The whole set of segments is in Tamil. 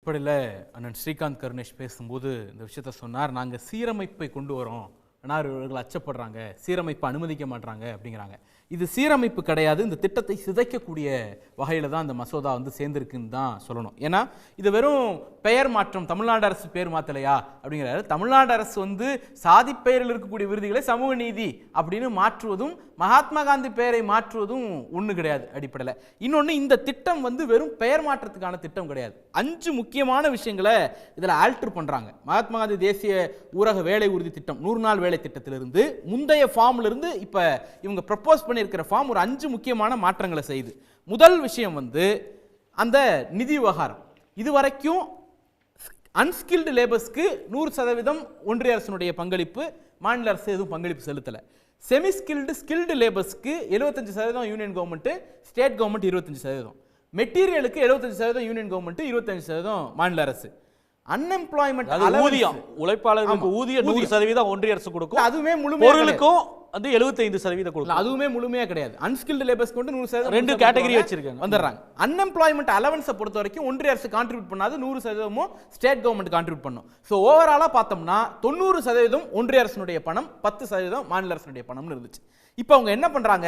அடிப்படையில் அண்ணன் ஸ்ரீகாந்த் கருணேஷ் பேசும்போது இந்த விஷயத்த சொன்னார். நாங்கள் சீரமைப்பை கொண்டு வரோம், ஆனால் இவர்கள் அச்சப்படுறாங்க, சீரமைப்பை அனுமதிக்க மாட்டாங்க அப்படிங்கிறாங்க. இது சீரமைப்பு கிடையாது, இந்த திட்டத்தை சிதைக்கக்கூடிய வகையில் தான் அந்த மசோதா வந்து சேர்ந்துருக்குன்னு தான் சொல்லணும். ஏன்னா இது வெறும் பெயர் மாற்றம், தமிழ்நாடு அரசு பேர் மாற்றலையா அப்படிங்கிறாரு. தமிழ்நாடு அரசு வந்து சாதி பெயரில் இருக்கக்கூடிய விருதுகளை சமூக நீதி அப்படின்னு மாற்றுவதும் மகாத்மா காந்தி பெயரை மாற்றுவதும் ஒன்று கிடையாது அடிப்படையில். இன்னொன்று, இந்த திட்டம் வந்து வெறும் பெயர் மாற்றத்துக்கான திட்டம் கிடையாது. 5 முக்கியமான விஷயங்களை இதில் ஆல்டர் பண்ணுறாங்க. மகாத்மா காந்தி தேசிய ஊரக வேலை உறுதி திட்டம் 100 நாள் வேலை திட்டத்திலிருந்து முந்தைய ஃபார்ம்லேருந்து இப்போ இவங்க ப்ரப்போஸ் பண்ணியிருக்கிற ஃபார்ம் ஒரு 5 முக்கியமான மாற்றங்களை செய்யுது. முதல் விஷயம் வந்து அந்த நிதி விவகாரம். இதுவரைக்கும் அன்ஸ்கில்டு லேபர்ஸ்க்கு 100% ஒன்றிய அரசினுடைய பங்களிப்பு, மாநில அரசு எதுவும் பங்களிப்பு செலுத்தலை. செமி ஸ்கில்டு ஸ்கில்டு லேபர்ஸ்க்கு 75% யூனியன் கவர்மெண்ட், ஸ்டேட் கவர்மெண்ட் 25%, மெட்டீரியலுக்கு 75% யூனியன் கவர்மெண்ட், 25% மாநில அரசு. அன்எம்ப்ளாய்மெண்ட் ஊதியம், உழைப்பாளர்களுக்கு ஊதியம் 100% ஒன்றிய அரசு கொடுக்கும். அதுவுமே முழுமையாக்கும் அது 75% கொடுக்கும். அதுவுமே முழுமையா கிடையாது. அன்ஸ்கில்டு லேபர்ஸ் கொண்டு 100% 2 கேட்டகரி வச்சிருக்காங்க, வந்துடுறாங்க. அன்எம்ப்ளாய்மெண்ட் அலவன்ஸை பொறுத்த வரைக்கும் ஒன்றிய அரசு கான்ட்ரிபியூட் பண்ணாது, 100% ஸ்டேட் கவர்மெண்ட் கான்ட்ரிபியூட் பண்ணும். ஸோ ஓவராலாக பார்த்தோம்னா 90% ஒன்றிய அரசினுடைய பணம், 10% மாநில அரசினுடைய பணம்னு இருந்துச்சு. இப்போ அவங்க என்ன பண்றாங்க,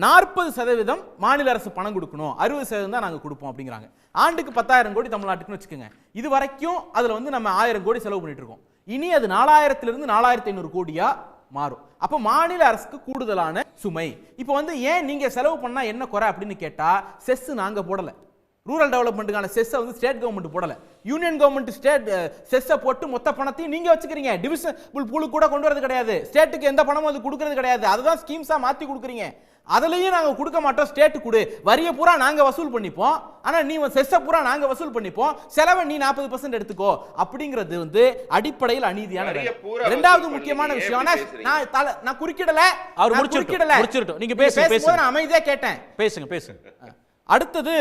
40% மாநில அரசு பணம் கொடுக்கணும், 60% தான் நாங்கள் கொடுப்போம் அப்படிங்கிறாங்க. ஆண்டுக்கு 10,000 கோடி தமிழ்நாட்டுக்குன்னு வச்சுக்கோங்க. இது வரைக்கும் அதில் வந்து நம்ம 1000 கோடி செலவு பண்ணிட்டு இருக்கோம். இனி அது 4000 4500 கோடியா மாறும். அப்ப மாநில அரசுக்கு கூடுதலான சுமை. இப்போ வந்து ஏன் நீங்க செலவு பண்ணா என்ன குறை அப்படின்னு கேட்டா, செஸ் நாங்க போடல, ரூரல் டெவலப்மெண்ட்டுக்கான செஸ்ஸை வந்து ஸ்டேட் கவர்மெண்ட் போடல, யூனியன் கவர்மெண்ட் ஸ்டேட் செஸ்ஸை போட்டு மொத்த பணத்தையும் நீங்க வச்சுக்கிறீங்க. டிவிஷன் புழு கூட கொண்டு வரது கிடையாது, ஸ்டேட்டுக்கு எந்த பணமும் அது கொடுக்கறது கிடையாது, அதுதான் ஸ்கீம்ஸா மாத்தி கொடுக்குறீங்க. அதுலயும் நாங்க கொடுக்க மாட்டோம், ஸ்டேட் கொடு, வரிய பூரா நாங்க வசூல் பண்ணிப்போம், ஆனா நீ செஸ்ஸை பூரா நாங்க வசூல் பண்ணிப்போம், செலவை நீ 40% எடுத்துக்கோ அப்படிங்கிறது வந்து அடிப்படையில் அநீதியான. இரண்டாவது முக்கியமான விஷயம், நான் குறுக்கிடல, அவர் முடிச்சிடல, நீங்க பேசும்போது நான் அமைதியா கேட்டேன், பேசுங்க. அடுத்தது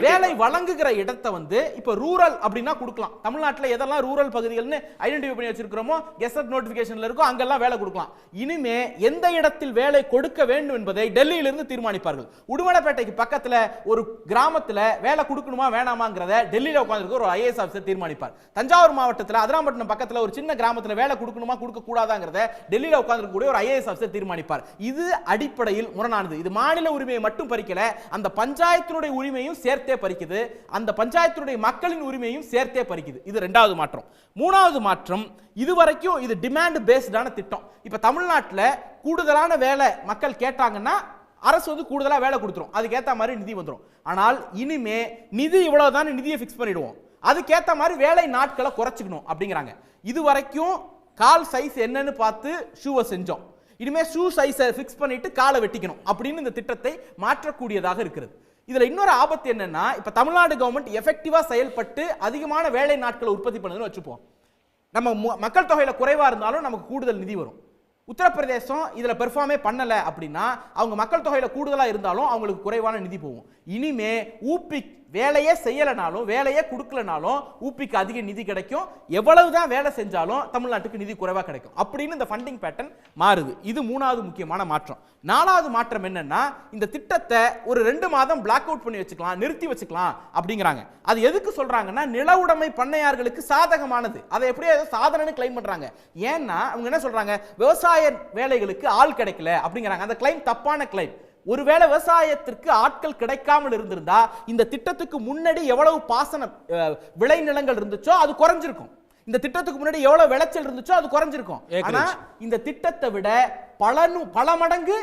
வேலை வழங்குகிற இடத்தை வந்து இப்ப ரூரல் அப்படின்னா கொடுக்கலாம். தமிழ்நாட்டில் எதெல்லாம் ரூரல் பகுதிகள்னு ஐடென்டிஃபை பண்ணி வச்சிருக்கிறோமோ, கெசட் நோட்டிபிகேஷன்ல இருக்கோ, அங்கெல்லாம் வேலை கொடுக்கலாம். இனிமே எந்த இடத்தில் வேலை கொடுக்க வேண்டும் என்பதை டெல்லியிலிருந்து தீர்மானிப்பார்கள். உடுமலைப்பேட்டைக்கு பக்கத்துல ஒரு கிராமத்துல வேலை கொடுக்கணுமா வேணாமாங்கிறத டெல்லியில உட்கார்ந்து ஒரு ஐஏஎஸ் ஆஃபீஸர் தீர்மானிப்பார். தஞ்சாவூர் மாவட்டத்தில் அதிராம்பட்டினம் பக்கத்துல ஒரு சின்ன கிராமத்துல வேலை கொடுக்கணுமா கொடுக்க கூடாதாங்கிறத டெல்லியில உட்கார்ந்து ஒரு ஐஏஎஸ் ஆஃபீஸர் தீர்மானிப்பார். இது அடிப்படையில் முரணானது. இது மாநில உரிமையை மட்டும் பறிக்கல, அந்த பஞ்சாயத்தினுடைய உரிமையும் சேர்த்தே பறிக்குது, அந்த பஞ்சாயத்தினுடைய மக்களின் உரிமையும் சேர்த்தே பறிக்குது. இது இரண்டாவது மாற்றம். மூணாவது மாற்றம், இதுவரைக்கும் இது டிமாண்ட் பேஸ்டான திட்டம். இப்ப தமிழ்நாட்டில் கூடுதலான வேலை மக்கள் கேட்டாங்கன்னா அரசு வந்து கூடுதலா வேலை கொடுத்துரும், அதுக்கேற்ற மாதிரி நிதி வந்துடும். ஆனால் இனிமே நிதி இவ்வளவுதான், நிதியை ஃபிக்ஸ் பண்ணிடுவோம், அதுக்கேற்ற மாதிரி வேலை நாட்களை குறைச்சிக்கணும் அப்படிங்கிறாங்க. இது வரைக்கும் கால் சைஸ் என்னன்னு பார்த்து ஷூவை செஞ்சோம், இனிமே ஷூ சைஸை ஃபிக்ஸ் பண்ணிட்டு காலை வெட்டிக்கணும் அப்படின்னு இந்த திட்டத்தை மாற்றக்கூடியதாக இருக்கிறது. இதுல இன்னொரு ஆபத்து என்னன்னா, இப்ப தமிழ்நாடு கவர்மெண்ட் எஃபெக்டிவா செயல்பட்டு அதிகமான வேலை நாட்களை உற்பத்தி பண்ணுதுன்னு வச்சுப்போம், நம்ம மக்கள் தொகையில குறைவா இருந்தாலும் நமக்கு கூடுதல் நிதி வரும். உத்தரப்பிரதேசம் இதுல பெர்ஃபார்மே பண்ணல அப்படின்னா அவங்க மக்கள் தொகையில கூடுதலா இருந்தாலும் அவங்களுக்கு குறைவான நிதி போகும். இனிமே ஊபி வேலையே செய்யலனாலும் வேலையே கொடுக்கலனாலும் ஊபிக்கு அதிக நிதி கிடைக்கும், எவ்வளவுதான் வேலை செஞ்சாலும் தமிழ்நாட்டுக்கு நிதி குறைவா கிடைக்கும் அப்படின்னு இந்த ஃபண்டிங் பேட்டர்ன் மாறுது. இது மூணாவது முக்கியமான மாற்றம். நாலாவது மாற்றம் என்னன்னா, இந்த திட்டத்தை ஒரு 2 மாதம் பிளாக் அவுட் பண்ணி வச்சுக்கலாம், நிறுத்தி வச்சுக்கலாம் அப்படிங்கிறாங்க. அது எதுக்கு சொல்றாங்கன்னா, நில உடைமை பண்ணையார்களுக்கு சாதகமானது, அதை எப்படியோ சாதனைன்னு கிளைம் பண்றாங்க. ஏன்னா அவங்க என்ன சொல்றாங்க, விவசாய வேலைகளுக்கு ஆள் கிடைக்கல அப்படிங்கிறாங்க. அந்த கிளைம் தப்பான கிளைம். ஒருவேளை விவசாயத்திற்கு ஆட்கள் கிடைக்காமல் இருந்திருந்தா இந்த திட்டத்துக்கு முன்னாடி எவ்வளவு பாசன விளைநிலங்கள் இருந்துச்சோ அது குறைஞ்சிருக்கும், இந்த திட்டத்துக்கு முன்னாடி எவ்வளவு விளைச்சல் இருந்துச்சோ அது குறைஞ்சிருக்கும். ஆனா இந்த திட்டத்தை விட பல மடங்கு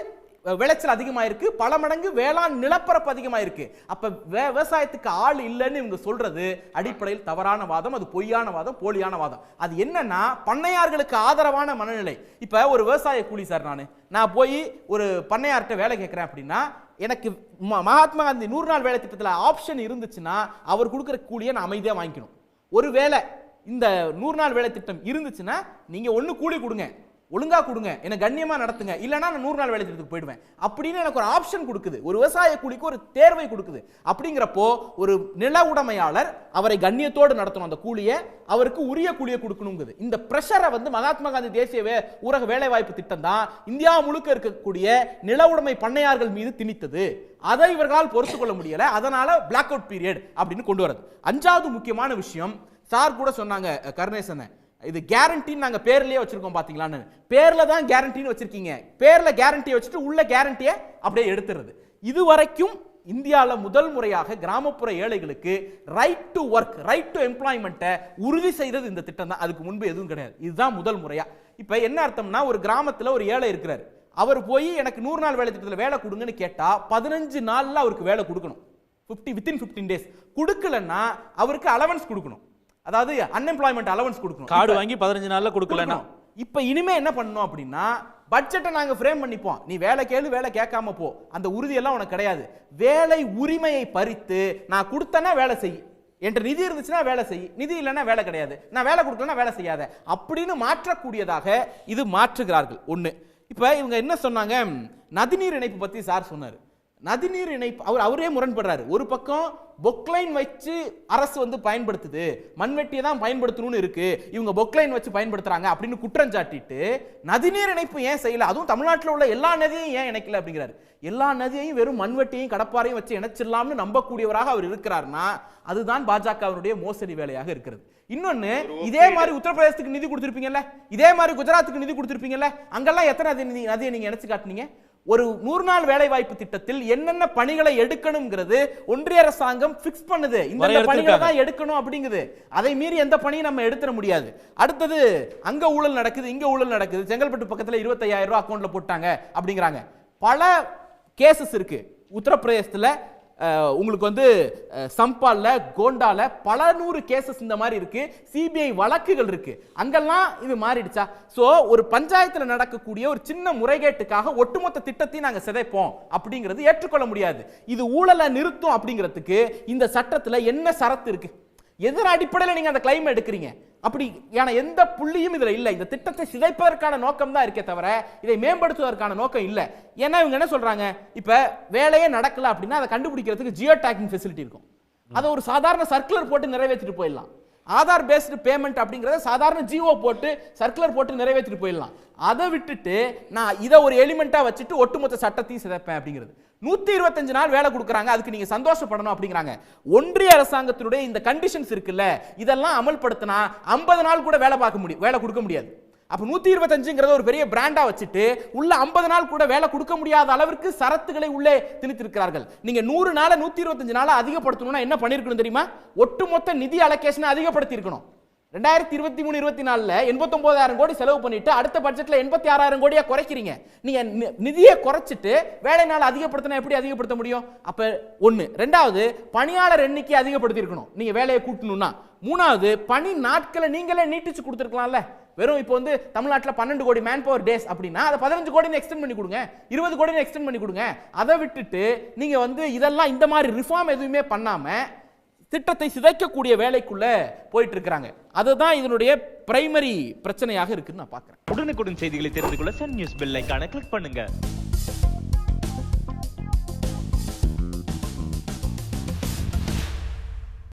விளைச்சல் அதிகமாயிருக்கு, பல மடங்கு வேளாண் நிலப்பரப்பு அதிகமாயிருக்கு. அப்ப விவசாயத்துக்கு ஆள் இல்லைன்னு இவங்க சொல்றது அடிப்படையில் தவறான வாதம், அது பொய்யான வாதம், போலியான வாதம். அது என்னன்னா, பண்ணையார்களுக்கு ஆதரவான மனநிலை. இப்ப ஒரு விவசாய கூலி சார், நான் போய் ஒரு பண்ணையார்கிட்ட வேலை கேட்கிறேன் அப்படின்னா, எனக்கு மகாத்மா காந்தி 100 நாள் வேலை திட்டத்தில் ஆப்ஷன் இருந்துச்சுன்னா அவர் கொடுக்குற கூலியை நான் அமைதியாக வாங்கிக்கணும். ஒருவேளை இந்த 100 நாள் வேலை திட்டம் இருந்துச்சுன்னா நீங்க ஒன்று கூலி கொடுங்க, ஒழுங்கா கொடுங்க, என்ன கண்ணியமா நடத்துங்க, இல்லனா நான் 100 நாள் வேலை திட்டத்துக்கு போயிடுவேன் அப்படின்னு எனக்கு ஒரு ஆப்ஷன் கொடுக்குது. ஒரு விவசாய கூலிக்கு ஒரு தேர்வை கொடுக்குது. அப்படிங்கிறப்போ ஒரு நில உடைமையாளர் அவரை கண்ணியத்தோடு நடத்தணும், அந்த கூலியை அவருக்கு உரிய கூலியை கொடுக்கணுங்குது. இந்த பிரஷரை வந்து மகாத்மா காந்தி தேசிய ஊரக வேலை வாய்ப்பு திட்டம் தான் இந்தியா முழுக்க இருக்கக்கூடிய நில உடைமை பண்ணையார்கள் மீது திணித்தது. அதை இவர்களால் பொறுத்து கொள்ள முடியல, அதனால பிளாக் அவுட் பீரியட் அப்படின்னு கொண்டு வரது. 5வது முக்கியமான விஷயம், சார் கூட சொன்னாங்க கருணேசன், இது கேரண்டின்னு நாங்க பேர்லயே வச்சிருக்கோம் பாத்தீங்களான்னு. பேர்ல தான் கேரண்டின்னு வச்சிருக்கீங்க, பேர்ல கேரண்டியை வச்சுட்டு உள்ள கேரண்டியை அப்படியே எடுத்துறது. இதுவரைக்கும் இந்தியாவில் முதல் முறையாக கிராமப்புற ஏழைகளுக்கு right to work, right to எம்ப்ளாய்மெண்ட்டை உறுதி செய்தது இந்த திட்டம் தான். அதுக்கு முன்பு எதுவும் கிடையாது, இதுதான் முதல் முறையா. இப்ப என்ன அர்த்தம்னா, ஒரு கிராமத்துல ஒரு ஏழை இருக்கிறார், அவர் போய் எனக்கு 100 நாள் வேலை திட்டத்தில் வேலை கொடுங்கன்னு கேட்டா 15 நாள்ல அவருக்கு வேலை கொடுக்கணும், within 15 days. கொடுக்கலன்னா அவருக்கு அலவன்ஸ் கொடுக்கணும், அதாவது அன்எம்ப்ளாய்மெண்ட் அலவன்ஸ் கொடுக்கணும். கார்டு வாங்கி 15 நாள்ல கொடுக்கலன்னா இப்ப இனிமே என்ன பண்ணணும் அப்படின்னா, பட்ஜெட்டை நாங்க ஃப்ரேம் பண்ணிப்போம், நீ வேலை கேளு வேலை கேட்காம போ, அந்த உறுதி எல்லாம் உனக்கு கிடையாது. வேலை உரிமையை பறித்து நான் கொடுத்தனா வேலை செய், என்கிட்ட நிதி இருந்துச்சுன்னா வேலை செய், நிதி இல்லைன்னா வேலை கிடையாது, நான் வேலை கொடுக்கலன்னா வேலை செய்யாத அப்படின்னு மாற்றக்கூடியதாக இது மாற்றுகிறார்கள். ஒண்ணு. இப்ப இவங்க என்ன சொன்னாங்க, நதிநீர் இணைப்பு பத்தி சார் சொன்னார். நதிநீர் இணைப்பு அவரே முரண்படுறாரு. ஒரு பக்கம் பொக்லைன் வச்சு அரசு வந்து பயன்படுத்துது, மண்வெட்டியை தான் பயன்படுத்தணும்னு இருக்கு, இவங்க பொக்லைன் வச்சு பயன்படுத்துறாங்க அப்படின்னு குற்றம் சாட்டிட்டு நதிநீர் இணைப்பு ஏன் செய்யல, அதுவும் தமிழ்நாட்டில் உள்ள எல்லா நதியையும் ஏன் இணைக்கல அப்படிங்கிறாரு. எல்லா நதியையும் வெறும் மண்வெட்டியையும் கடப்பாரையும் வச்சு இணைச்சிடலாம்னு நம்பக்கூடியவராக அவர் இருக்கிறார்னா அதுதான் பாஜகவினுடைய மோசடி வேலையாக இருக்கிறது. இன்னொன்னு, இதே மாதிரி உத்தரப்பிரதேசத்துக்கு நிதி கொடுத்திருப்பீங்கல்ல, இதே மாதிரி குஜராத்துக்கு நிதி கொடுத்திருப்பீங்கல்ல, அங்கெல்லாம் எத்தனை நதியை நீங்க இணைச்சு காட்டினீங்க? ஒரு 100 நாள் வேலை வாய்ப்பு திட்டத்தில் என்னென்ன பணிகளை எடுக்கணும்ங்கிறது ஒன்றிய அரசாங்கம் பிக்ஸ் பண்ணுது, இந்த பணிகளை தான் எடுக்கணும் அப்படிங்குது. அதை மீறி எந்த பணியும் நம்ம எடுத்துட முடியாது. அடுத்தது, அங்க ஊழல் நடக்குது, இங்க ஊழல் நடக்குது, செங்கல்பட்டு பக்கத்துல 25,000 ரூபாய் அக்கௌண்ட்ல போட்டாங்க அப்படிங்கிறாங்க. பல கேசஸ் இருக்கு உத்தரப்பிரதேசத்துல, உங்களுக்கு வந்து சம்பால்ல, கோண்டால பல 100 கேசஸ் இந்த மாதிரி இருக்கு, சிபிஐ வழக்குகள் இருக்கு. அங்கெல்லாம் இது மாறிடுச்சா? சோ ஒரு பஞ்சாயத்துல நடக்கக்கூடிய ஒரு சின்ன முறைகேட்டுக்காக ஒட்டுமொத்த திட்டத்தையும் நாங்க சிதைப்போம் அப்படிங்கிறது ஏற்றுக்கொள்ள முடியாது. இது ஊழலை நிறுத்தும் அப்படிங்கிறதுக்கு இந்த சட்டத்துல என்ன சரத்து இருக்கு? எதிர் அடிப்படையில் நீங்க அந்த கிளைம் எடுக்கிறீங்க? அப்படி எந்த புள்ளியும் இதுல இல்ல. இந்த திட்டத்தை சிதைப்பதற்கான நோக்கம் தான் இருக்கே தவிர இதை மேம்படுத்துவதற்கான நோக்கம் இல்ல. ஏன்னா இவங்க என்ன சொல்றாங்க, இப்ப வேலையே நடக்கல அப்படின்னா அதை கண்டுபிடிக்கிறதுக்கு ஜியோ டேக்கிங் ஃபெசிலிட்டி இருக்கும், அதை ஒரு சாதாரண சர்க்குலர் போட்டு நிறைவேற்றிட்டு போயிடலாம். ஆதார் பேஸ்டு பேமெண்ட் அப்படிங்கறத சாதாரண ஜிஓ போட்டு சர்க்குலர் போட்டு நிறைவேற்றிட்டு போயிடலாம். அதை விட்டுட்டு நான் இதை ஒரு எலிமெண்டா வச்சுட்டு ஒட்டுமொத்த சட்டத்தையும் சிதைப்பேன் அப்படிங்கிறது. 125 நாள் வேலை கொடுக்குறாங்க, அதுக்கு நீங்க சந்தோஷப்படணும் அப்படிங்கிறாங்க. ஒன்றிய அரசாங்கத்தினுடைய இந்த கண்டிஷன்ஸ் இருக்குல்ல, இதெல்லாம் அமல்படுத்தினா 50 நாள் கூட வேலை பார்க்க முடியும், வேலை கொடுக்க முடியாது. அப்ப 125ங்கிறத ஒரு பெரிய பிராண்டா வச்சுட்டு உள்ள 50 நாள் கூட வேலை கொடுக்க முடியாத அளவிற்கு சரத்துகளை உள்ளே திணித்திருக்கிறார்கள். நீங்க 100 நாள 125 நாள அதிகப்படுத்தணும்னா என்ன பண்ணிருக்கணும் தெரியுமா? ஒட்டுமொத்த நிதி அலோகேஷனை அதிகப்படுத்தி இருக்கணும். 2023-24 89,000 கோடி செலவு பண்ணிட்டு அடுத்த பட்ஜெட்ல 86,000 கோடியா குறைக்கிறீங்க. நீங்க நிதியை குறைச்சிட்டு வேலை நாள் அதிகப்படுத்தினா எப்படி அதிகப்படுத்த முடியும்? அப்ப ஒண்ணு. ரெண்டாவது, பணியாளர் எண்ணிக்கை அதிகப்படுத்தி இருக்கணும் நீங்க வேலையை கூட்டணும்னா. மூணாவது, பணி நாட்களை நீங்களே நீட்டிச்சு கொடுத்துருக்கலாம்ல. வெறும் இப்போ வந்து தமிழ்நாட்டில் 12 கோடி மேன் பவர் டேஸ் அப்படின்னா அதை 15 கோடி எக்ஸ்டெண்ட் பண்ணி கொடுங்க, 20 கோடி எக்ஸ்டெண்ட் பண்ணி கொடுங்க. அதை விட்டுட்டு நீங்க வந்து இதெல்லாம் இந்த மாதிரி ரிஃபார்ம் எதுவுமே பண்ணாம திட்டத்தை சிதைக்கக்கூடிய வேலைக்குள்ள போயிட்டு இருக்காங்க. அதுதான் இதனுடைய பிரைமரி பிரச்சனையாக இருக்குன்னு நான் பார்க்கிறேன். உடனுக்குடன் செய்திகளை தெரிந்து கொள்ள சன் நியூஸ் பெல் ஐகானை கிளிக் பண்ணுங்க.